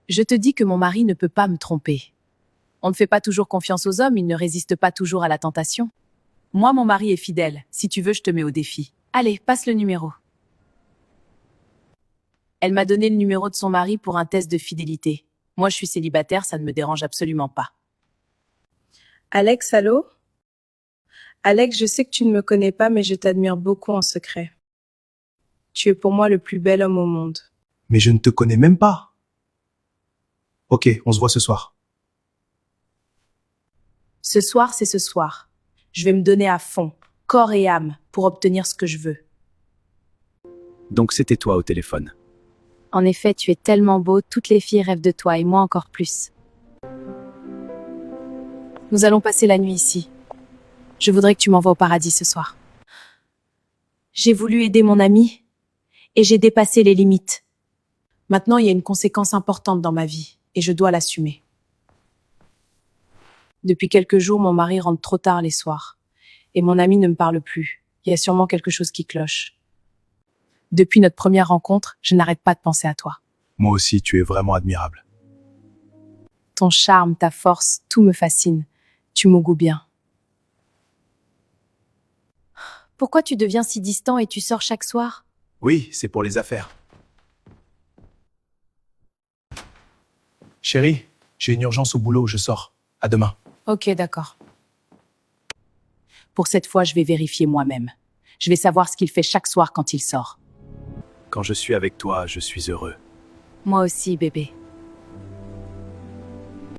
Je te dis que mon mari ne peut pas me tromper. On ne fait pas toujours confiance aux hommes, ils ne résistent pas toujours à la tentation. Moi, mon mari est fidèle. Si tu veux, je te mets au défi. Allez, passe le numéro. Elle m'a donné le numéro de son mari pour un test de fidélité. Moi, je suis célibataire, ça ne me dérange absolument pas. Alex, allô? Alex, je sais que tu ne me connais pas, mais je t'admire beaucoup en secret. Tu es pour moi le plus bel homme au monde. Mais je ne te connais même pas. Ok, on se voit ce soir. Ce soir, c'est ce soir. Je vais me donner à fond, corps et âme, pour obtenir ce que je veux. Donc c'était toi au téléphone. En effet, tu es tellement beau, toutes les filles rêvent de toi et moi encore plus. Nous allons passer la nuit ici. Je voudrais que tu m'envoies au paradis ce soir. J'ai voulu aider mon ami et j'ai dépassé les limites. Maintenant, il y a une conséquence importante dans ma vie et je dois l'assumer. Depuis quelques jours, mon mari rentre trop tard les soirs et mon ami ne me parle plus. Il y a sûrement quelque chose qui cloche. Depuis notre première rencontre, je n'arrête pas de penser à toi. Moi aussi, tu es vraiment admirable. Ton charme, ta force, tout me fascine. Tu m'augures bien. Pourquoi tu deviens si distant et tu sors chaque soir? Oui, c'est pour les affaires. Chérie, j'ai une urgence au boulot, je sors. À demain. Ok, d'accord. Pour cette fois, je vais vérifier moi-même. Je vais savoir ce qu'il fait chaque soir quand il sort. Quand je suis avec toi, je suis heureux. Moi aussi, bébé.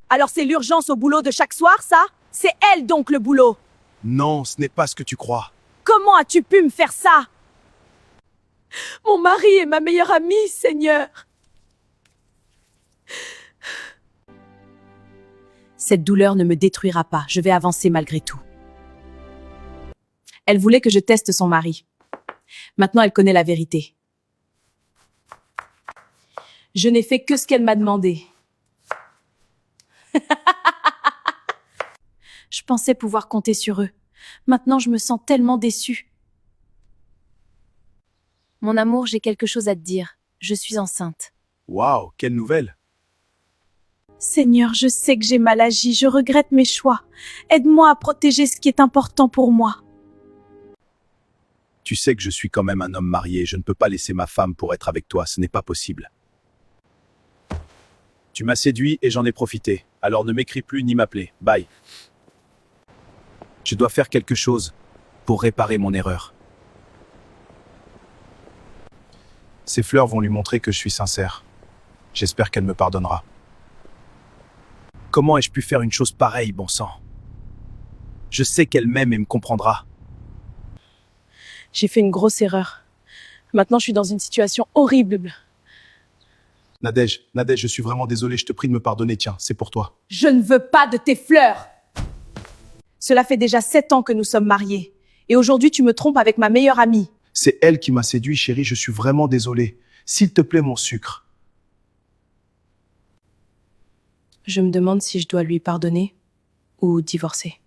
Alors c'est l'urgence au boulot de chaque soir, ça? C'est elle donc le boulot. Non, ce n'est pas ce que tu crois. Comment as-tu pu me faire ça? Mon mari est ma meilleure amie, Seigneur. Cette douleur ne me détruira pas. Je vais avancer malgré tout. Elle voulait que je teste son mari. Maintenant, elle connaît la vérité. Je n'ai fait que ce qu'elle m'a demandé. Je pensais pouvoir compter sur eux. Maintenant, je me sens tellement déçue. Mon amour, j'ai quelque chose à te dire. Je suis enceinte. Waouh, quelle nouvelle. Seigneur, je sais que j'ai mal agi, je regrette mes choix. Aide-moi à protéger ce qui est important pour moi. Tu sais que je suis quand même un homme marié, je ne peux pas laisser ma femme pour être avec toi, ce n'est pas possible. Tu m'as séduit et j'en ai profité, alors ne m'écris plus ni m'appeler. Bye. Je dois faire quelque chose pour réparer mon erreur. Ces fleurs vont lui montrer que je suis sincère. J'espère qu'elle me pardonnera. Comment ai-je pu faire une chose pareille, bon sang? Je sais qu'elle m'aime et me comprendra. J'ai fait une grosse erreur. Maintenant, je suis dans une situation horrible. Nadège, je suis vraiment désolé, je te prie de me pardonner, tiens, c'est pour toi. Je ne veux pas de tes fleurs. Cela fait déjà 7 ans que nous sommes mariés. Et aujourd'hui, tu me trompes avec ma meilleure amie. C'est elle qui m'a séduit, chérie, je suis vraiment désolé. S'il te plaît, mon sucre. Je me demande si je dois lui pardonner ou divorcer.